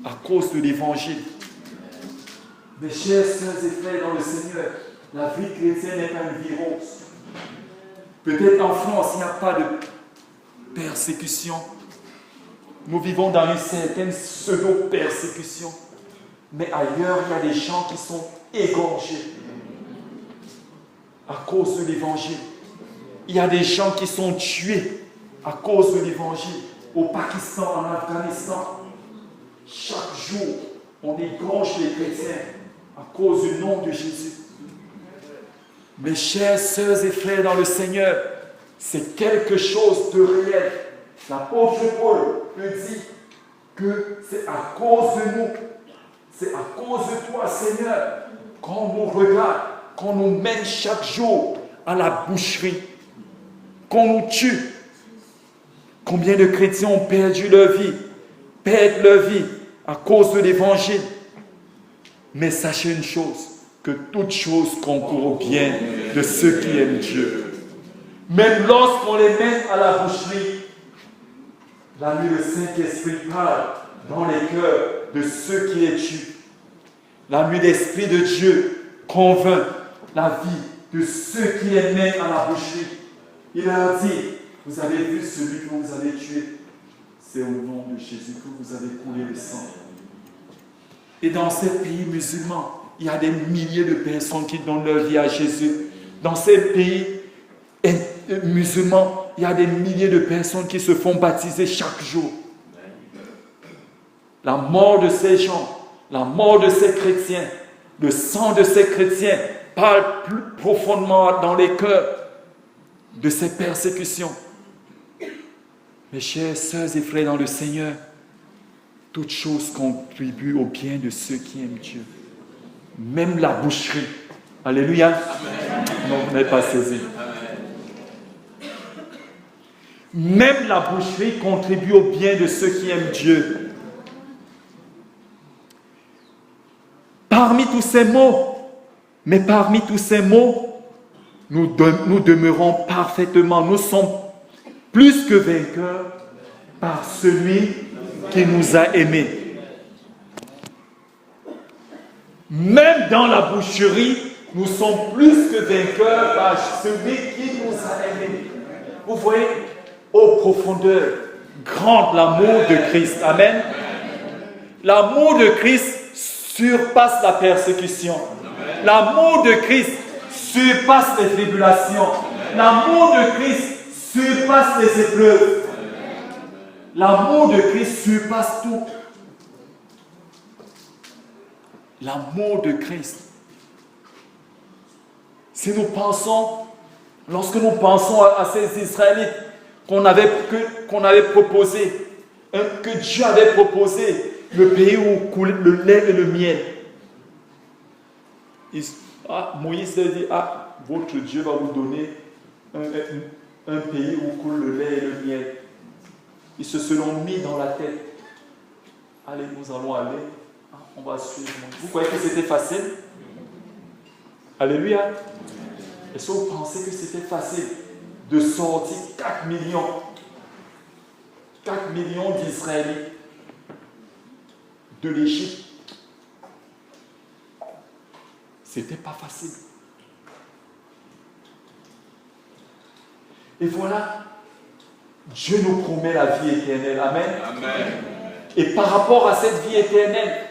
à cause de l'évangile. Mes chers sœurs et frères dans le Seigneur, la vie chrétienne n'est pas une vie rose. Peut-être en France, il n'y a pas de persécution. Nous vivons dans une certaine pseudo-persécution. Mais ailleurs, il y a des gens qui sont égorgés à cause de l'évangile. Il y a des gens qui sont tués à cause de l'évangile. Au Pakistan, en Afghanistan, chaque jour, on égorge les chrétiens à cause du nom de Jésus. Mes chers sœurs et frères dans le Seigneur, c'est quelque chose de réel. L'apôtre Paul me dit que c'est à cause de nous, c'est à cause de toi, Seigneur, qu'on nous regarde, qu'on nous mène chaque jour à la boucherie, qu'on nous tue. Combien de chrétiens ont perdu leur vie, perdent leur vie à cause de l'évangile. Mais sachez une chose, que toute chose concourt au bien de ceux qui aiment Dieu. Même lorsqu'on les mène à la boucherie, là où le Saint-Esprit parle dans les cœurs de ceux qui les tuent. Là où l'Esprit de Dieu convainc la vie de ceux qui les mènent à la boucherie. Il leur dit, vous avez vu celui que vous avez tué. C'est au nom de Jésus que vous avez coulé le sang. Et dans ces pays musulmans, il y a des milliers de personnes qui donnent leur vie à Jésus. Dans ces pays musulmans, il y a des milliers de personnes qui se font baptiser chaque jour. La mort de ces gens, la mort de ces chrétiens, le sang de ces chrétiens parle plus profondément dans les cœurs de ces persécutions. Mes chers sœurs et frères dans le Seigneur, toute chose contribue au bien de ceux qui aiment Dieu. Même la boucherie. Alléluia. Amen. Non, vous n'êtes pas saisi. Même la boucherie contribue au bien de ceux qui aiment Dieu. Parmi tous ces mots, nous demeurons parfaitement, nous sommes plus que vainqueurs par celui qui nous a aimés. Même dans la boucherie, nous sommes plus que vainqueurs par celui qui nous a aimés. Vous voyez, ô profondeur, grande l'amour de Christ. Amen. L'amour de Christ surpasse la persécution. L'amour de Christ surpasse les tribulations. L'amour de Christ surpasse les épreuves. L'amour de Christ surpasse tout. L'amour de Christ. Si nous pensons, lorsque nous pensons à ces Israélites qu'on avait proposé, que Dieu avait proposé, le pays où coule le lait et le miel. Moïse a dit, votre Dieu va vous donner un pays où coule le lait et le miel. Ils se sont mis dans la tête. Allez, nous allons aller. On va suivre. Vous croyez que c'était facile? Alléluia. Est-ce que vous pensez que c'était facile de sortir 4 millions d'Israélites de l'Égypte? C'était pas facile. Et voilà, Dieu nous promet la vie éternelle. Amen. Amen. Et par rapport à cette vie éternelle,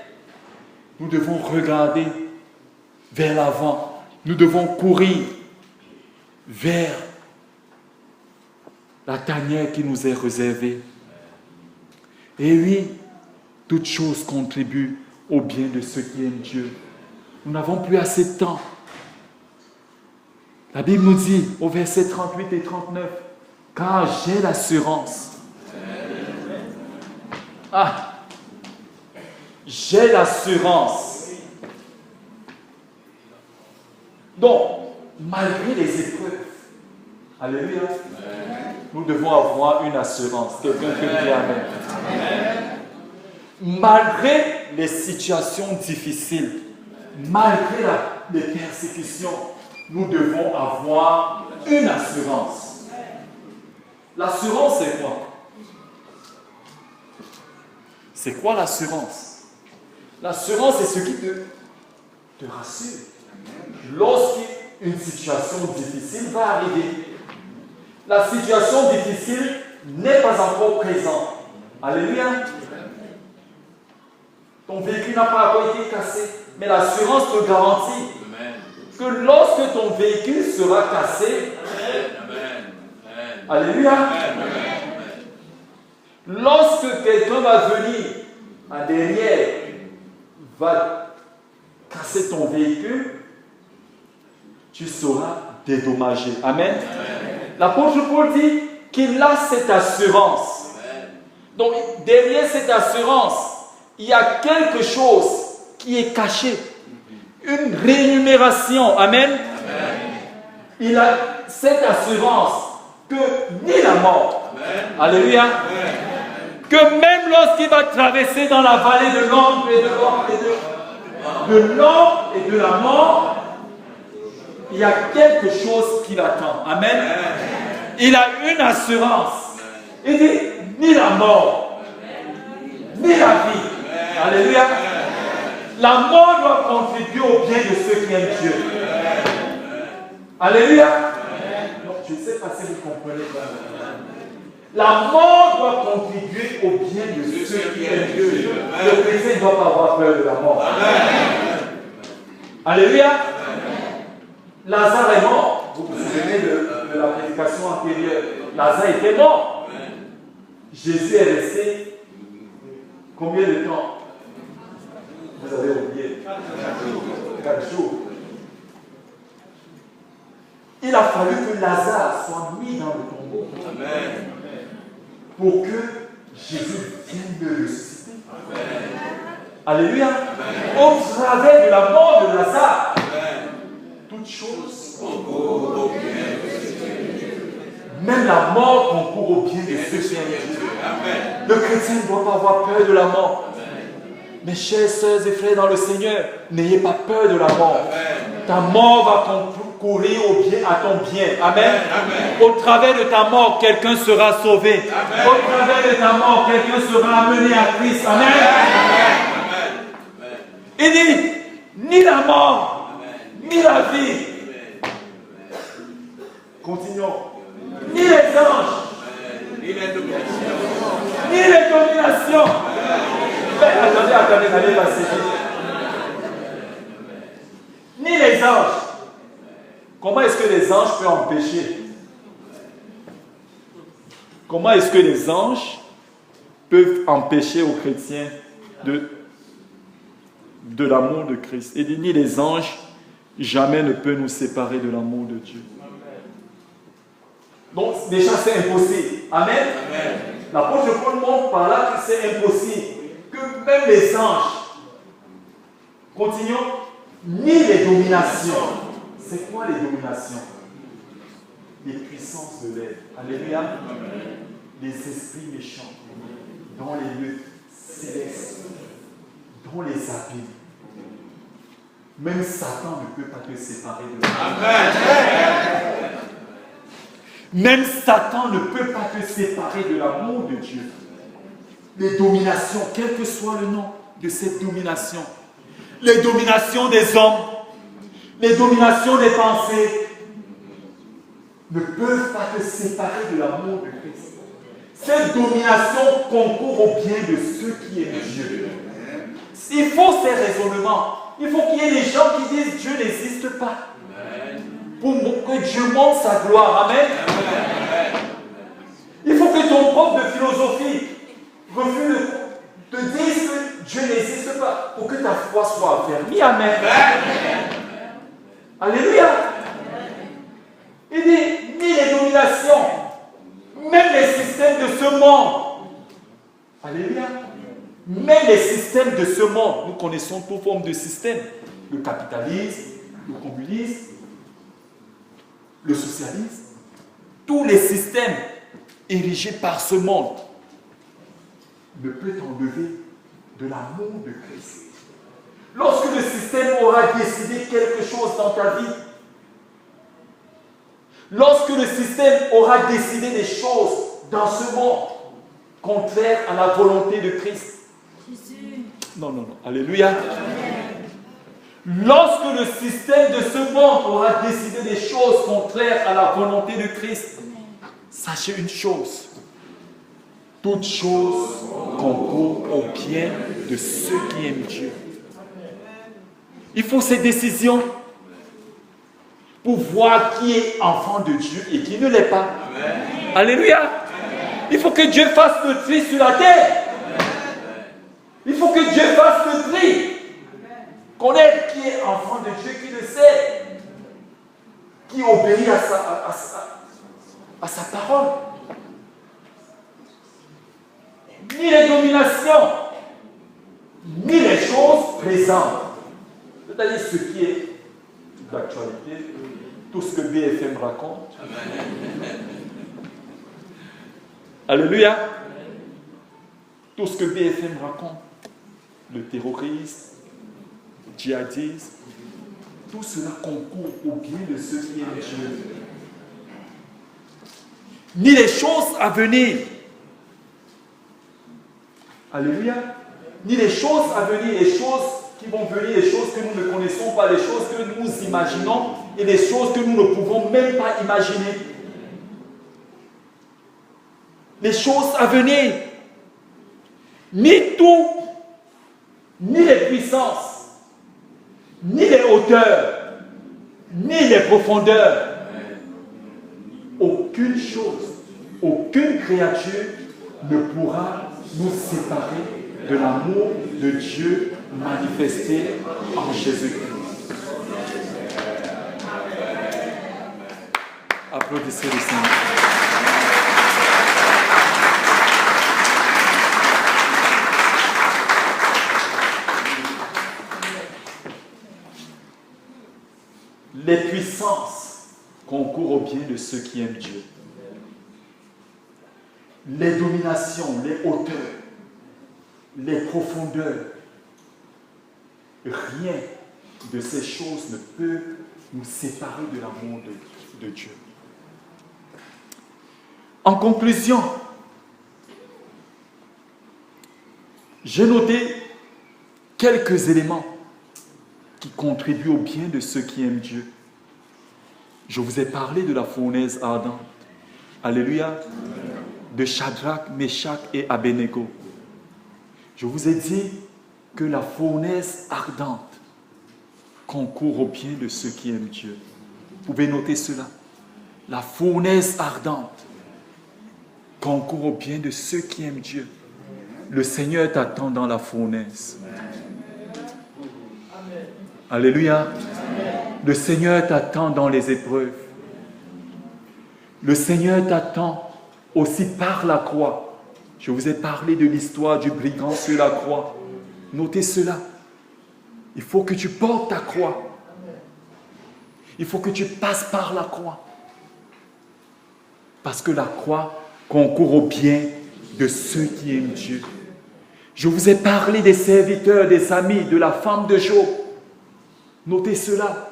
nous devons regarder vers l'avant. Nous devons courir vers la tanière qui nous est réservée. Et oui, toute chose contribue au bien de ceux qui aiment Dieu. Nous n'avons plus assez de temps. La Bible nous dit au verset 38 et 39, « Car j'ai l'assurance. » J'ai l'assurance. Donc, malgré les épreuves, alléluia, nous devons avoir une assurance. Quelqu'un peut dire Amen. Malgré les situations difficiles, malgré les persécutions, nous devons avoir une assurance. L'assurance, c'est quoi? C'est quoi l'assurance? L'assurance, c'est ce qui te rassure. Lorsqu'une situation difficile va arriver, la situation difficile n'est pas encore présente. Alléluia. Ton véhicule n'a pas encore été cassé, mais l'assurance te garantit que lorsque ton véhicule sera cassé, alléluia, lorsque quelqu'un va venir derrière, va casser casser ton véhicule, tu seras dédommagé. Amen. L'apôtre Paul dit qu'il a cette assurance. Donc, derrière cette assurance, il y a quelque chose qui est caché. Une rémunération. Amen. Il a cette assurance que ni la mort. Alléluia. Que même lorsqu'il va traverser dans la vallée de l'ombre et de l'ombre et de la mort, il y a quelque chose qui l'attend. Amen. Il a une assurance. Il dit, ni la mort, ni la vie. Alléluia. La mort doit contribuer au bien de ceux qui aiment Dieu. Alléluia. Donc, je ne sais pas si vous comprenez. La mort doit contribuer au bien de ceux qui aiment Dieu. Le chrétien ne doit pas avoir peur de la mort. Alléluia. Lazare est mort. Vous vous souvenez de la prédication antérieure. Lazare était mort. Jésus est resté combien de temps? Vous avez oublié. 4 jours. Il a fallu que Lazare soit mis dans le tombeau. Amen. Pour que Jésus vienne le ressusciter. Alléluia. Au travers de la mort de Lazare, toutes choses concourent au bien de ceux qui aiment Dieu. Même la mort concourt au bien de ceux qui aiment Dieu. Le chrétien ne doit pas avoir peur de la mort. Mes chers sœurs et frères dans le Seigneur, n'ayez pas peur de la mort. Ta mort va concourir à ton bien. Amen. Au travers de ta mort, quelqu'un sera sauvé. Amen. Au travers de ta mort, quelqu'un sera amené à Christ. Amen. Il dit, ni la mort, ni la vie. Continuons. Ni les anges, ni les dominations. Attendez, allez passer vite. Ni les anges. Comment est-ce que les anges peuvent empêcher? Comment est-ce que les anges peuvent empêcher aux chrétiens de l'amour de Christ? Et ni les anges jamais ne peuvent nous séparer de l'amour de Dieu. Donc déjà c'est impossible. Amen. Amen. L'apôtre Paul montre par là que c'est impossible. Que même les anges, continuons, ni les dominations. C'est quoi les dominations? Les puissances de l'air. Alléluia. Les esprits méchants dans les lieux célestes, dans les abîmes. Même Satan ne peut pas te séparer de l'amour. Amen. Même Satan ne peut pas te séparer de l'amour de Dieu. Les dominations, quel que soit le nom de cette domination, les dominations des hommes, les dominations des pensées, ne peuvent pas te séparer de l'amour de Christ. Cette domination concourt au bien de ceux qui aiment Dieu. Il faut ces raisonnements. Il faut qu'il y ait des gens qui disent Dieu n'existe pas. Pour que Dieu montre sa gloire. Amen. Il faut que ton prof de philosophie refuse te dise que Dieu n'existe pas. Pour que ta foi soit affermie. Amen. Alléluia. Il dit, ni les dominations, même les systèmes de ce monde. Alléluia. Même les systèmes de ce monde. Nous connaissons toutes formes de systèmes. Le capitalisme, le communisme, le socialisme. Tous les systèmes érigés par ce monde ne peuvent t'enlever de l'amour de Christ. Lorsque le système aura décidé quelque chose dans ta vie, lorsque le système aura décidé des choses dans ce monde contraires à la volonté de Christ. Non. Alléluia. Lorsque le système de ce monde aura décidé des choses contraires à la volonté de Christ, sachez une chose. Toutes choses concourent au bien de ceux qui aiment Dieu. Il faut ces décisions pour voir qui est enfant de Dieu et qui ne l'est pas. Amen. Alléluia. Il faut que Dieu fasse le tri sur la terre. Il faut que Dieu fasse le tri. Connaître qui est enfant de Dieu, qui le sait, qui obéit à sa parole. Ni les dominations, ni les choses présentes. C'est-à-dire ce qui est d'actualité, tout ce que BFM raconte. Alléluia. Tout ce que BFM raconte, le terrorisme, le djihadisme, tout cela concourt au bien de ceux qui aiment Dieu. Ni les choses à venir. Alléluia. Ni les choses à venir, les choses qui vont venir, les choses que nous ne connaissons pas, les choses que nous imaginons et les choses que nous ne pouvons même pas imaginer. Les choses à venir. Ni tout, ni les puissances, ni les hauteurs, ni les profondeurs. Aucune chose, aucune créature ne pourra nous séparer de l'amour de Dieu manifesté en Jésus-Christ. Applaudissez le Seigneur. Les puissances concourent au bien de ceux qui aiment Dieu. Les dominations, les hauteurs, les profondeurs, rien de ces choses ne peut nous séparer de l'amour de Dieu. En conclusion, j'ai noté quelques éléments qui contribuent au bien de ceux qui aiment Dieu. Je vous ai parlé de la fournaise ardente. Alléluia. De Shadrach, Meshach et Abednego. Je vous ai dit que la fournaise ardente concourt au bien de ceux qui aiment Dieu. Vous pouvez noter cela. La fournaise ardente concourt au bien de ceux qui aiment Dieu. Le Seigneur t'attend dans la fournaise. Alléluia. Le Seigneur t'attend dans les épreuves. Le Seigneur t'attend aussi par la croix. Je vous ai parlé de l'histoire du brigand sur la croix. Notez cela. Il faut que tu portes ta croix. Il faut que tu passes par la croix. Parce que la croix concourt au bien de ceux qui aiment Dieu. Je vous ai parlé des serviteurs, des amis, de la femme de Job. Notez cela.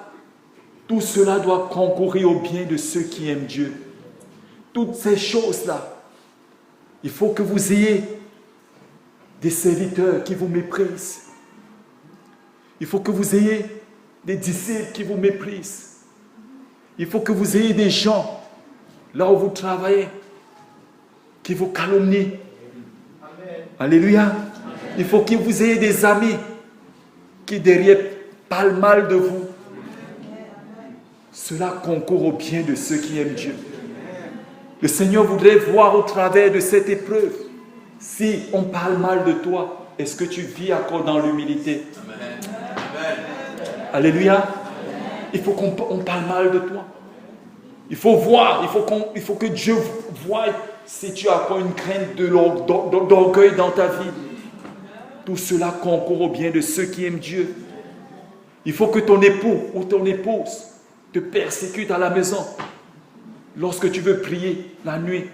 Tout cela doit concourir au bien de ceux qui aiment Dieu. Toutes ces choses-là, il faut que vous ayez des serviteurs qui vous méprisent. Il faut que vous ayez des disciples qui vous méprisent. Il faut que vous ayez des gens, là où vous travaillez, qui vous calomnient. Alléluia. Il faut que vous ayez des amis qui derrière parlent mal de vous. Cela concourt au bien de ceux qui aiment Dieu. Le Seigneur voudrait voir au travers de cette épreuve, si on parle mal de toi, est-ce que tu vis encore dans l'humilité? Alléluia. Il faut qu'on parle mal de toi. Il faut voir, il faut que Dieu voie si tu as encore une crainte d'orgueil dans ta vie. Tout cela concourt au bien de ceux qui aiment Dieu. Il faut que ton époux ou ton épouse te persécute à la maison. Lorsque tu veux prier la nuit,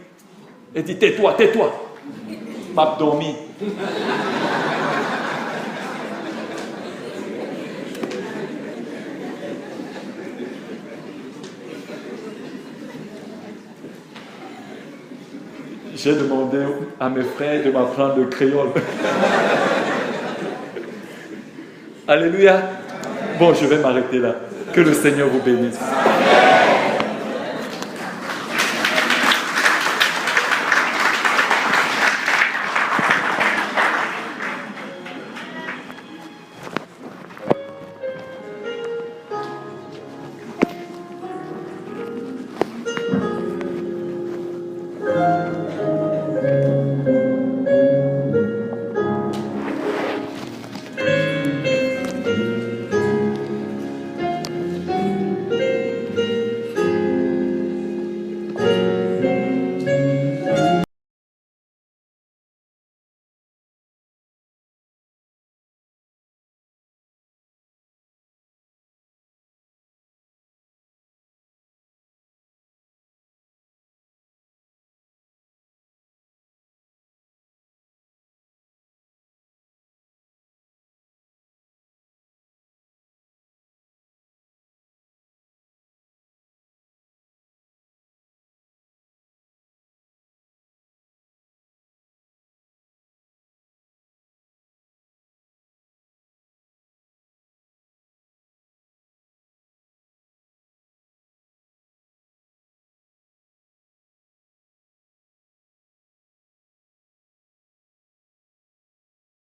elle dit tais-toi, tais-toi. M'a dormi. J'ai demandé à mes frères de m'apprendre le créole. Alléluia. Bon, je vais m'arrêter là. Que le Seigneur vous bénisse.